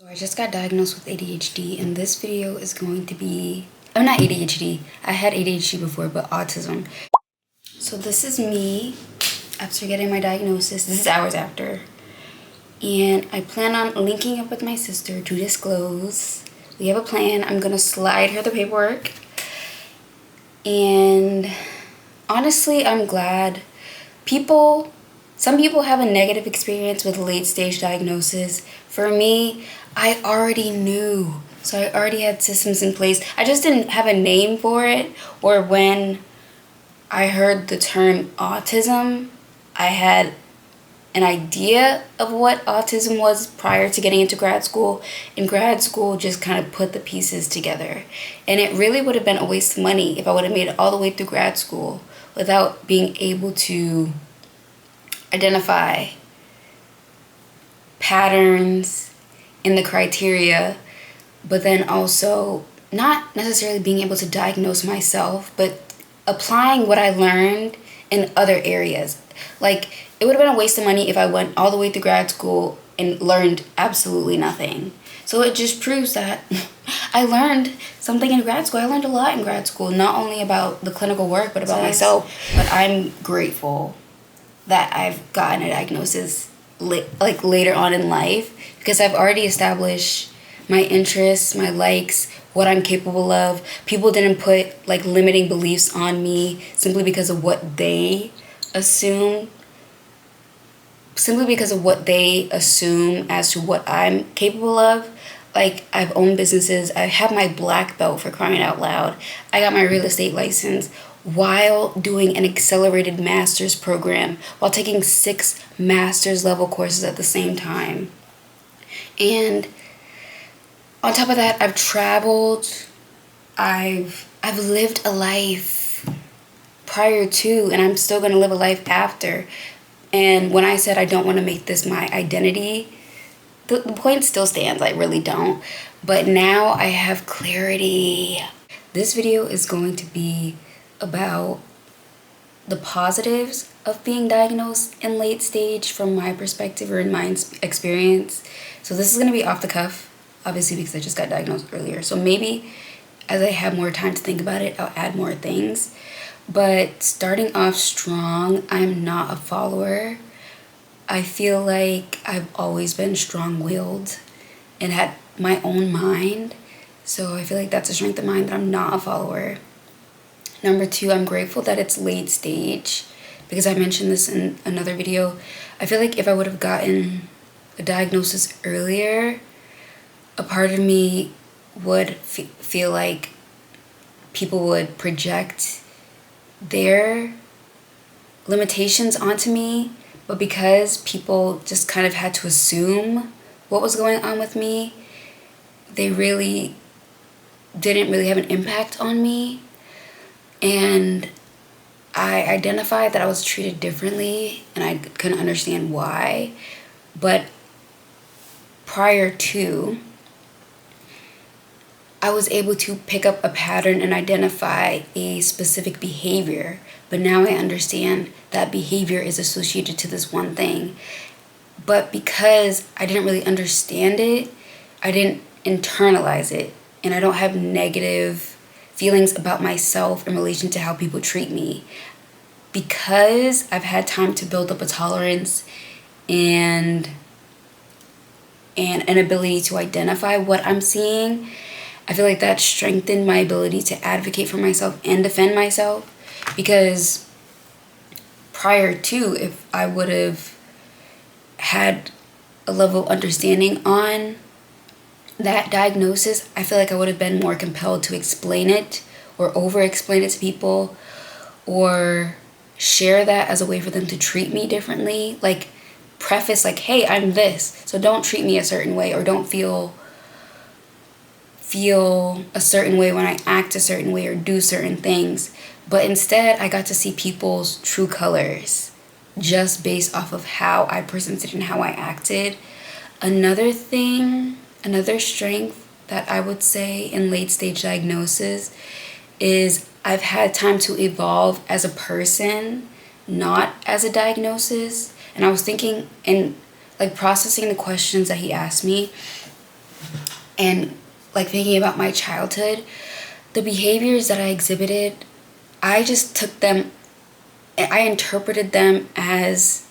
So I just got diagnosed with ADHD, and this video is going to be, I'm not ADHD, I had ADHD before, but autism. So this is me after getting my diagnosis. This is hours after. And I plan on linking up with my sister to disclose. We have a plan. I'm gonna slide her the paperwork. And honestly, I'm glad. Some people have a negative experience with late stage diagnosis. For me, I already knew. So I already had systems in place. I just didn't have a name for it, or when I heard the term autism, I had an idea of what autism was prior to getting into grad school. In grad school, just kind of put the pieces together. And it really would have been a waste of money if I would have made it all the way through grad school without being able to identify patterns in the criteria, but then also not necessarily being able to diagnose myself, but applying what I learned in other areas. Like, it would have been a waste of money if I went all the way through grad school and learned absolutely nothing. So it just proves that I learned something in grad school. I learned a lot in grad school, not only about the clinical work, but about myself. But I'm grateful that I've gotten a diagnosis later on in life, because I've already established my interests, my likes, what I'm capable of. People didn't put limiting beliefs on me simply because of what they assume as to what I'm capable of. Like, I've owned businesses. I have my black belt, for crying out loud. I got my real estate license while doing an accelerated master's program, while taking 6 master's level courses at the same time. And on top of that, I've traveled. I've lived a life prior to, and I'm still going to live a life after. And when I said I don't want to make this my identity, the point still stands. I really don't. But now I have clarity. This video is going to be about the positives of being diagnosed in late stage from my perspective, or in my experience. So this is going to be off the cuff, obviously, because I just got diagnosed earlier. So maybe as I have more time to think about it, I'll add more things. But starting off strong, I'm not a follower. I feel like I've always been strong-willed and had my own mind. So I feel like that's a strength of mine, that I'm not a follower. Number 2, I'm grateful that it's late stage, because I mentioned this in another video. I feel like if I would have gotten a diagnosis earlier, a part of me would feel like people would project their limitations onto me. But because people just kind of had to assume what was going on with me, they really didn't really have an impact on me. And I identified that I was treated differently, and I couldn't understand why. But prior to, I was able to pick up a pattern and identify a specific behavior. But now I understand that behavior is associated to this one thing. But because I didn't really understand it, I didn't internalize it. And I don't have negative feelings about myself in relation to how people treat me. Because I've had time to build up a tolerance and an ability to identify what I'm seeing, I feel like that strengthened my ability to advocate for myself and defend myself. Because prior to, if I would have had a level of understanding on that diagnosis, I feel like I would have been more compelled to explain it or over-explain it to people, or share that as a way for them to treat me differently. Like, preface hey, I'm this, so don't treat me a certain way, or don't feel a certain way when I act a certain way or do certain things. But instead, I got to see people's true colors just based off of how I presented and how I acted. Another strength that I would say in late stage diagnosis is I've had time to evolve as a person, not as a diagnosis. And I was thinking and processing the questions that he asked me. and like thinking about my childhood, the behaviors that I exhibited, I just took them, I interpreted them as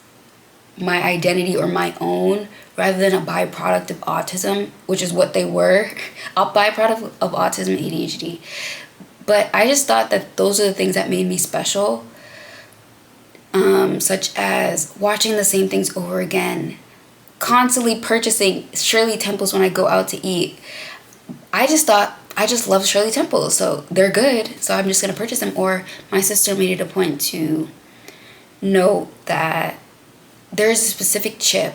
my identity or my own rather than a byproduct of autism, which is what they were, a byproduct of autism and ADHD. But I just thought that those are the things that made me special, such as watching the same things over again, constantly purchasing Shirley Temples when I go out to eat. I just thought, I just love Shirley Temples, so they're good, so I'm just going to purchase them. Or my sister made it a point to note that there's a specific chip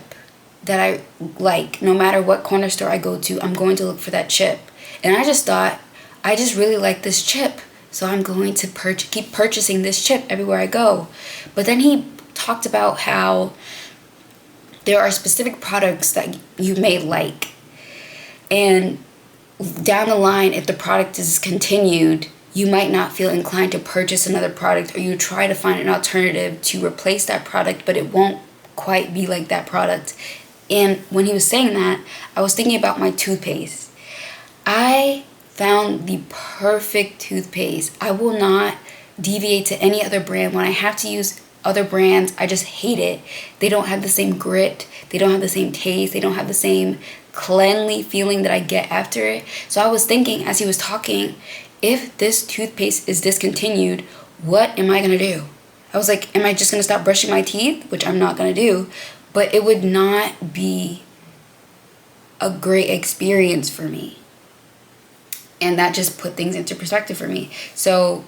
that I like. No matter what corner store I go to, I'm going to look for that chip. And I just thought, I just really like this chip, so I'm going to keep purchasing this chip everywhere I go. But then he talked about how there are specific products that you may like, and down the line, if the product is continued, you might not feel inclined to purchase another product, or you try to find an alternative to replace that product, but it won't quite be like that product. And when he was saying that, I was thinking about my toothpaste. I found the perfect toothpaste. I will not deviate to any other brand. When I have to use other brands, I just hate it. They don't have the same grit. They don't have the same taste. They don't have the same cleanly feeling that I get after it. So I was thinking as he was talking, if this toothpaste is discontinued, what am I going to do? I was like, am I just going to stop brushing my teeth? Which I'm not going to do. But it would not be a great experience for me. And that just put things into perspective for me. So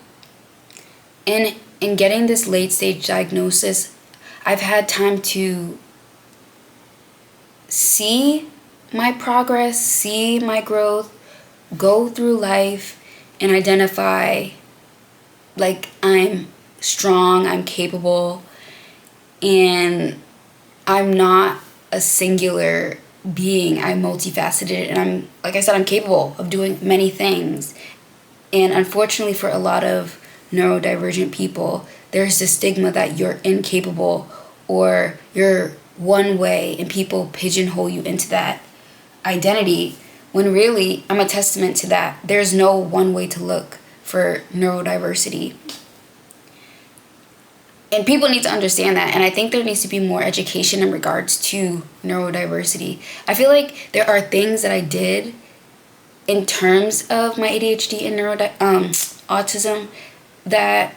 in getting this late stage diagnosis, I've had time to see my progress, see my growth, go through life and identify like I'm strong, I'm capable, and I'm not a singular being. I'm multifaceted, and I'm, like I said, I'm capable of doing many things. And unfortunately for a lot of neurodivergent people, there's this stigma that you're incapable or you're one way, and people pigeonhole you into that identity, when really I'm a testament to that. There's no one way to look for neurodiversity. And people need to understand that. And I think there needs to be more education in regards to neurodiversity. I feel like there are things that I did in terms of my ADHD and autism that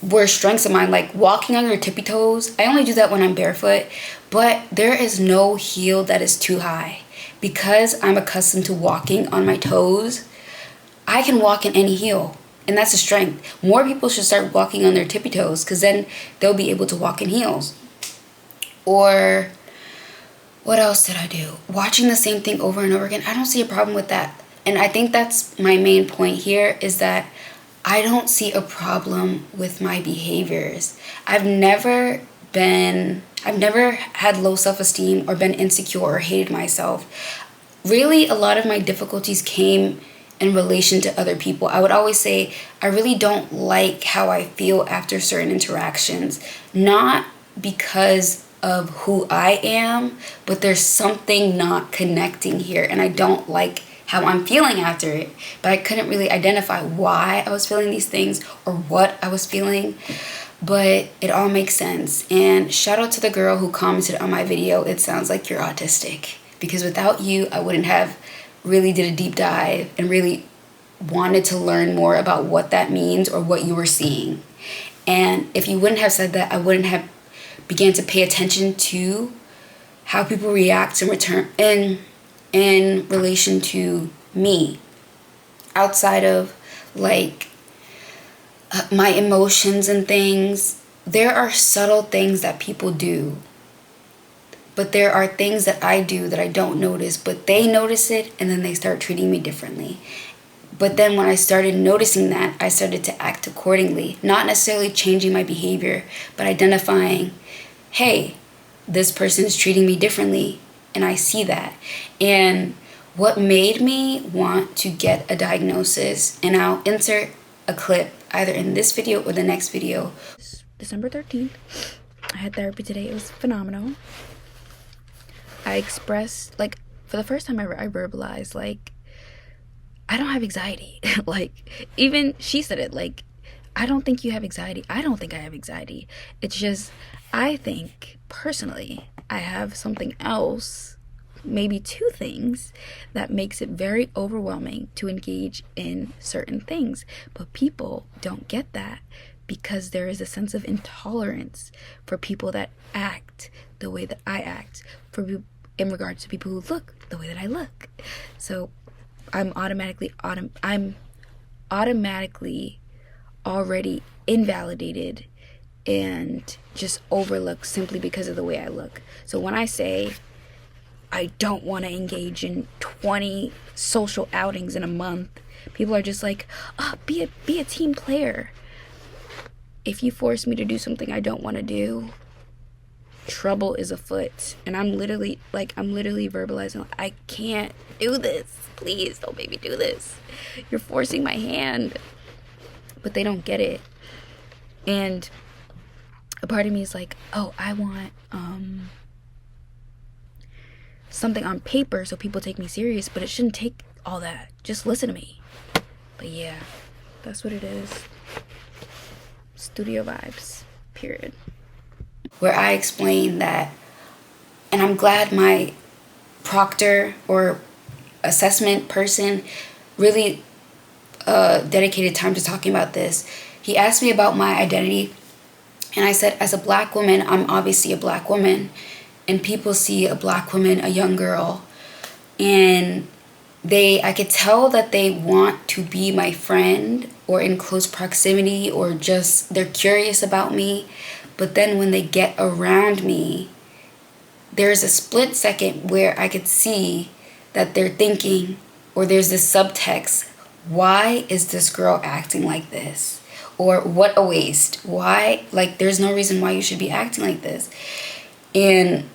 were strengths of mine, like walking on your tippy toes. I only do that when I'm barefoot, but there is no heel that is too high. Because I'm accustomed to walking on my toes, I can walk in any heel. And that's a strength. More people should start walking on their tippy toes, because then they'll be able to walk in heels. Or what else did I do? Watching the same thing over and over again. I don't see a problem with that. And I think that's my main point here, is that I don't see a problem with my behaviors. I've never had low self-esteem or been insecure or hated myself. Really, a lot of my difficulties came in relation to other people. I would always say, I really don't like how I feel after certain interactions. Not because of who I am, but there's something not connecting here, and I don't like how I'm feeling after it. But I couldn't really identify why I was feeling these things or what I was feeling. But it all makes sense. And shout out to the girl who commented on my video, "It sounds like you're autistic." Because without you, I wouldn't have really did a deep dive and really wanted to learn more about what that means or what you were seeing. And if you wouldn't have said that, I wouldn't have began to pay attention to how people react in relation to me, outside of like my emotions and things. There are subtle things that people do, but there are things that I do that I don't notice, but they notice it, and then they start treating me differently. But then when I started noticing that, I started to act accordingly, not necessarily changing my behavior, but identifying, hey, this person is treating me differently, and I see that. And what made me want to get a diagnosis, and I'll insert a clip either in this video or the next video. December 13th, I had therapy today. It was phenomenal. I expressed, for the first time ever, I verbalized, like, I don't have anxiety. Like, even she said it, like, I don't think you have anxiety. I don't think I have anxiety. It's just, I think, personally, I have something else, maybe two things, that makes it very overwhelming to engage in certain things. But people don't get that because there is a sense of intolerance for people that act the way that I act, in regards to people who look the way that I look. So I'm automatically already invalidated and just overlooked simply because of the way I look. So when I say I don't want to engage in 20 social outings in a month, people are just like, oh, be a team player. If you force me to do something I don't want to do, trouble is afoot. And I'm literally verbalizing, I can't do this. Please don't make me do this. You're forcing my hand. But they don't get it. And a part of me is like, oh, I want something on paper so people take me serious, but it shouldn't take all that. Just listen to me. But yeah, that's what it is. Studio vibes, period. Where I explain that, and I'm glad my proctor or assessment person really dedicated time to talking about this. He asked me about my identity, and I said, as a black woman, I'm obviously a black woman, and people see a black woman, a young girl, and I could tell that they want to be my friend or in close proximity, or just they're curious about me. But then when they get around me, there's a split second where I could see that they're thinking, or there's this subtext, why is this girl acting like this? Or what a waste. Why? Like, there's no reason why you should be acting like this. And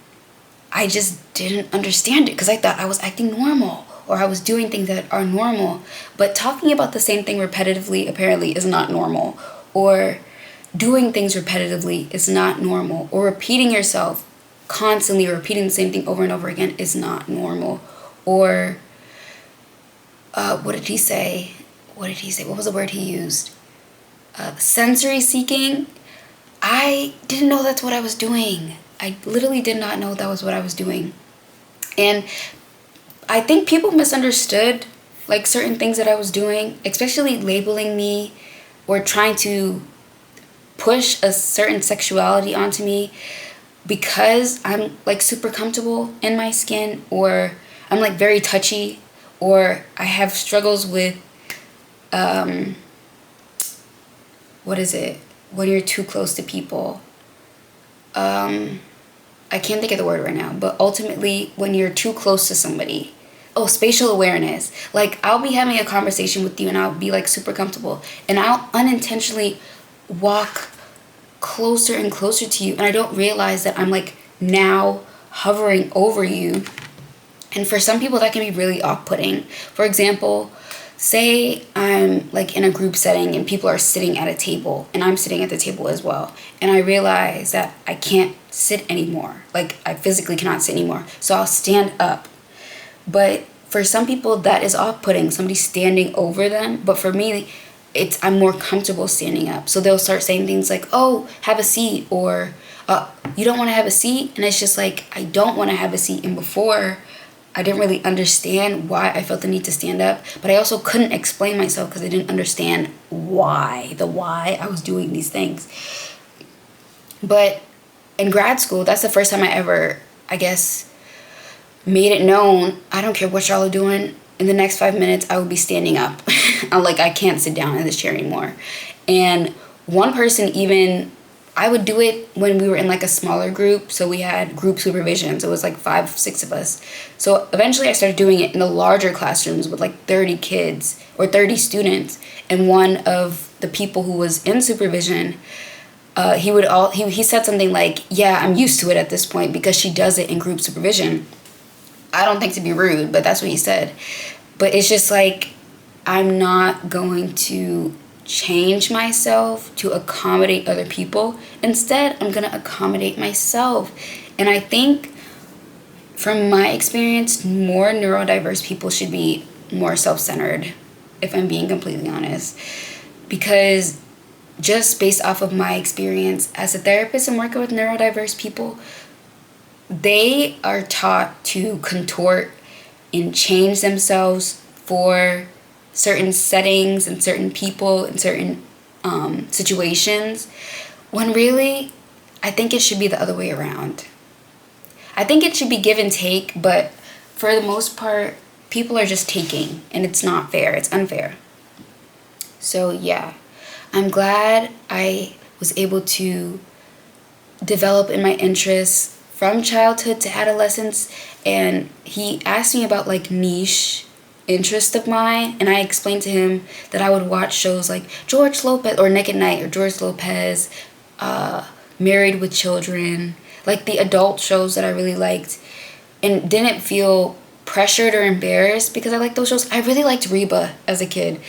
I just didn't understand it because I thought I was acting normal, or I was doing things that are normal. But talking about the same thing repetitively apparently is not normal. Or doing things repetitively is not normal. Or repeating yourself constantly, or repeating the same thing over and over again is not normal. Or what did he say? What was the word he used? Sensory seeking. I didn't know that's what I was doing. I literally did not know that was what I was doing. And I think people misunderstood like certain things that I was doing, especially labeling me or trying to push a certain sexuality onto me because I'm like super comfortable in my skin, or I'm like very touchy, or I have struggles with what is it when you're too close to people. I can't think of the word right now, but ultimately when you're too close to somebody. Oh, spatial awareness. Like, I'll be having a conversation with you and I'll be like super comfortable, and I'll unintentionally walk closer and closer to you, and I don't realize that I'm like now hovering over you. And for some people that can be really off-putting. For example, say I'm like in a group setting and people are sitting at a table and I'm sitting at the table as well, and I realize that I can't sit anymore. Like, I physically cannot sit anymore. So I'll stand up. But for some people that is off-putting, somebody standing over them. But for me, I'm more comfortable standing up. So they'll start saying things like, oh, have a seat, or you don't want to have a seat? And it's just like, I don't want to have a seat. And before, I didn't really understand why I felt the need to stand up, but I also couldn't explain myself because I didn't understand why I was doing these things. But in grad school, that's the first time I ever, I guess, made it known, I don't care what y'all are doing, in the next 5 minutes, I would be standing up. I'm like, I can't sit down in this chair anymore. And one person even, I would do it when we were in like a smaller group. So we had group supervision. So it was like 5, 6 of us. So eventually I started doing it in the larger classrooms with like 30 kids or 30 students. And one of the people who was in supervision, he said something like, yeah, I'm used to it at this point because she does it in group supervision. I don't think to be rude, but that's what he said. But it's just like, I'm not going to change myself to accommodate other people. Instead, I'm going to accommodate myself. And I think from my experience, more neurodiverse people should be more self-centered, if I'm being completely honest. Because just based off of my experience as a therapist and working with neurodiverse people, they are taught to contort and change themselves for certain settings and certain people and certain situations, when really, I think it should be the other way around. I think it should be give and take, but for the most part, people are just taking, and it's not fair. It's unfair. So yeah, I'm glad I was able to develop in my interests from childhood to adolescence. And he asked me about like niche interest of mine, and I explained to him that I would watch shows like George Lopez or Nick at Night or George Lopez, Married with Children, like the adult shows that I really liked, and didn't feel pressured or embarrassed because I liked those shows. I really liked Reba as a kid.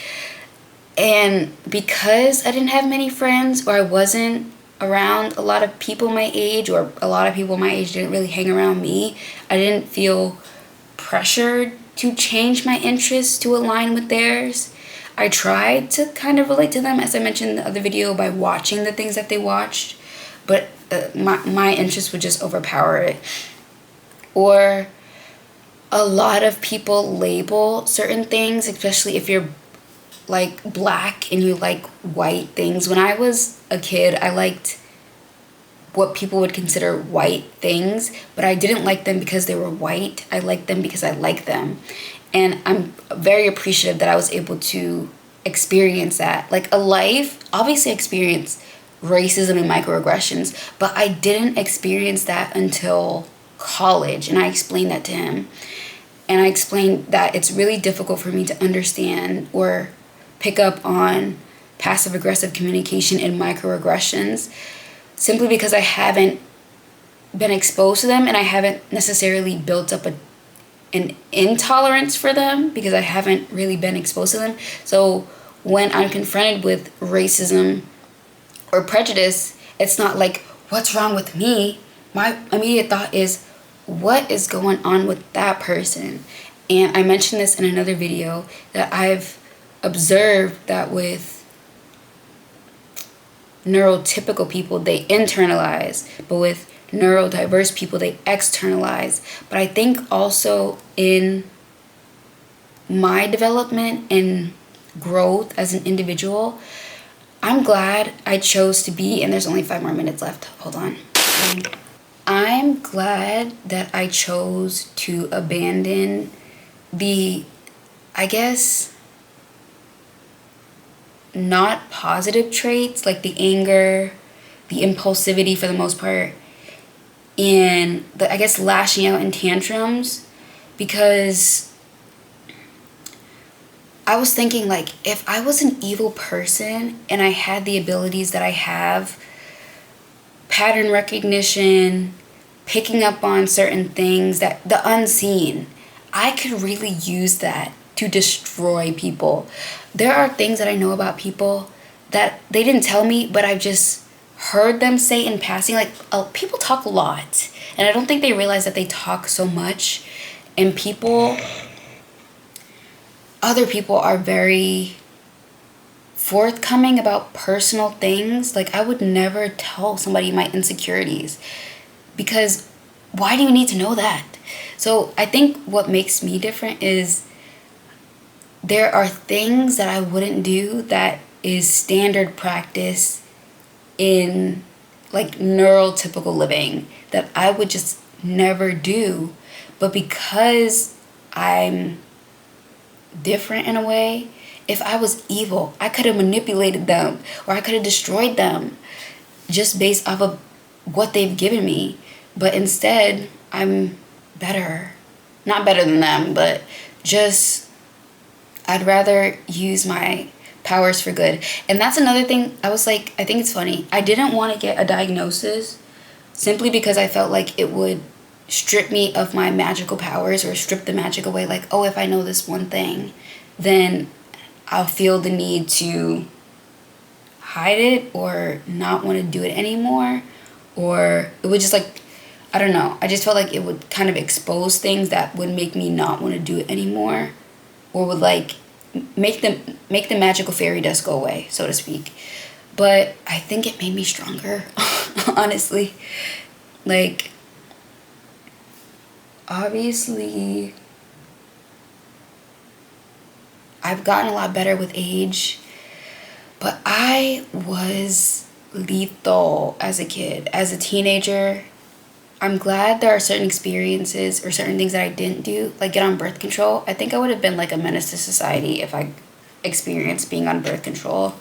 And because I didn't have many friends, or I wasn't around a lot of people my age, or a lot of people my age didn't really hang around me, I didn't feel pressured to change my interests to align with theirs. I tried to kind of relate to them, as I mentioned in the other video, by watching the things that they watched, but my interest would just overpower it. Or a lot of people label certain things, especially if you're like black and you like white things. When I was a kid, I liked what people would consider white things, but I didn't like them because they were white. I liked them because I liked them. And I'm very appreciative that I was able to experience that. Like a life, obviously experience racism and microaggressions, but I didn't experience that until college, and I explained that to him. And I explained that it's really difficult for me to understand or pick up on passive aggressive communication and microaggressions simply because I haven't been exposed to them, and I haven't necessarily built up an intolerance for them because I haven't really been exposed to them. So when I'm confronted with racism or prejudice, it's not like, what's wrong with me? My immediate thought is, what is going on with that person? And I mentioned this in another video, that I've observed that with neurotypical people, they internalize, but with neurodiverse people, they externalize. But I think also in my development and growth as an individual, I'm glad I chose to be, and there's only 5 more minutes left. Hold on. I'm glad that I chose to abandon the, I guess, not positive traits like the anger, the impulsivity for the most part, and the, I guess, lashing out in tantrums, because I was thinking, like, if I was an evil person and I had the abilities that I have, pattern recognition, picking up on certain things, that the unseen, I could really use that to destroy people. There are things that I know about people that they didn't tell me, but I've just heard them say in passing. Like, people talk a lot, and I don't think they realize that they talk so much. And other people are very forthcoming about personal things. Like, I would never tell somebody my insecurities, because why do you need to know that? So I think what makes me different is there are things that I wouldn't do that is standard practice in like neurotypical living that I would just never do. But because I'm different in a way, if I was evil, I could have manipulated them, or I could have destroyed them just based off of what they've given me. But instead, I'm better. Not better than them, but just I'd rather use my powers for good. And that's another thing. I was like, I think it's funny. I didn't want to get a diagnosis simply because I felt like it would strip me of my magical powers, or strip the magic away. Like, oh, if I know this one thing, then I'll feel the need to hide it or not want to do it anymore. Or it would just like, I don't know. I just felt like it would kind of expose things that would make me not want to do it anymore, or would like make the magical fairy dust go away, so to speak. But I think it made me stronger, honestly. Like, obviously, I've gotten a lot better with age, but I was lethal as a kid. As a teenager, I'm glad there are certain experiences or certain things that I didn't do, like get on birth control. I think I would have been like a menace to society if I experienced being on birth control.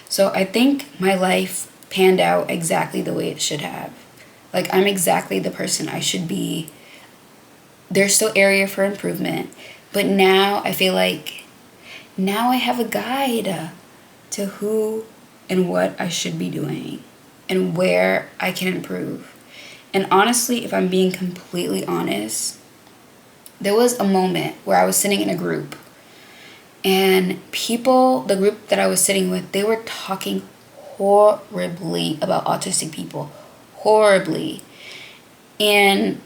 So I think my life panned out exactly the way it should have. Like, I'm exactly the person I should be. There's still area for improvement, but now I feel like now I have a guide to who and what I should be doing and where I can improve. And honestly, if I'm being completely honest, there was a moment where I was sitting in a group and people, the group that I was sitting with, they were talking horribly about autistic people. Horribly. And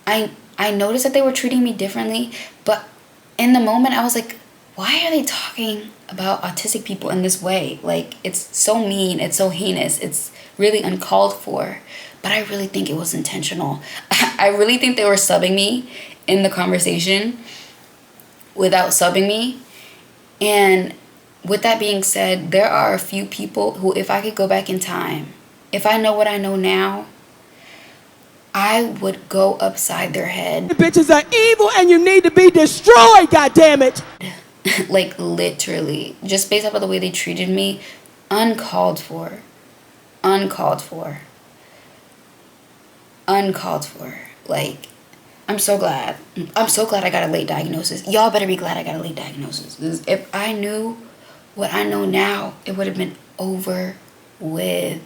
I noticed that they were treating me differently, but in the moment I was like, why are they talking about autistic people in this way? Like, it's so mean, it's so heinous, it's really uncalled for. But I really think it was intentional. I really think they were subbing me in the conversation without subbing me. And with that being said, there are a few people who, if I could go back in time, if I know what I know now, I would go upside their head. The bitches are evil and you need to be destroyed, goddammit. Like, literally. Just based off of the way they treated me. Uncalled for. Uncalled for. Uncalled for. Like, I'm so glad. I'm so glad I got a late diagnosis. Y'all better be glad I got a late diagnosis. 'Cause if I knew what I know now, it would have been over with.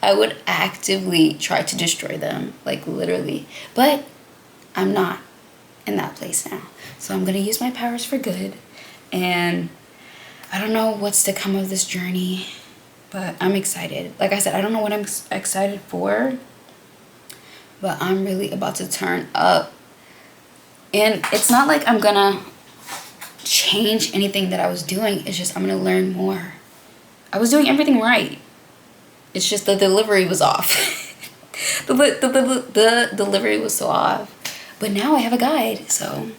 I would actively try to destroy them. Like, literally. But I'm not in that place now. So I'm going to use my powers for good. And I don't know what's to come of this journey, but I'm excited. Like I said, I don't know what I'm excited for, but I'm really about to turn up. And it's not like I'm gonna change anything that I was doing. It's just I'm gonna learn more. I was doing everything right. It's just the delivery was off. the delivery was so off. But now I have a guide, so.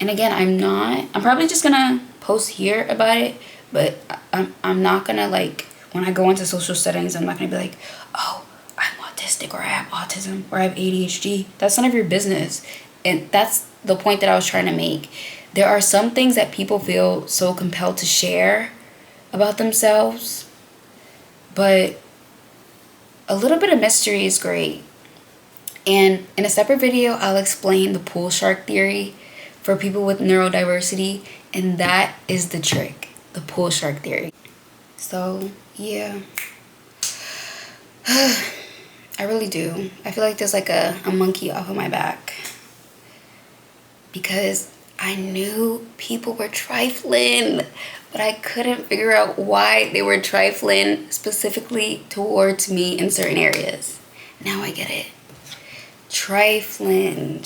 And again, I'm probably just gonna post here about it, but I'm not gonna, like, when I go into social settings, I'm not gonna be like, oh, I'm autistic, or I have autism, or I have ADHD. That's none of your business. And that's the point that I was trying to make. There are some things that people feel so compelled to share about themselves, but a little bit of mystery is great. And in a separate video, I'll explain the pool shark theory for people with neurodiversity, and that is the trick, the pool shark theory. So, yeah. I really do. I feel like there's like a monkey off of my back. Because I knew people were trifling, but I couldn't figure out why they were trifling specifically towards me in certain areas. Now I get it. Trifling.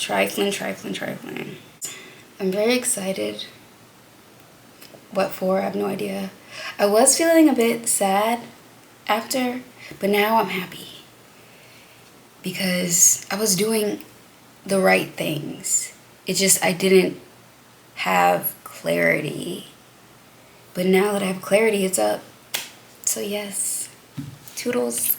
I'm very excited. What for? I have no idea. I was feeling a bit sad after, but now I'm happy. Because I was doing the right things. It's just I didn't have clarity. But now that I have clarity, it's up. So yes, toodles.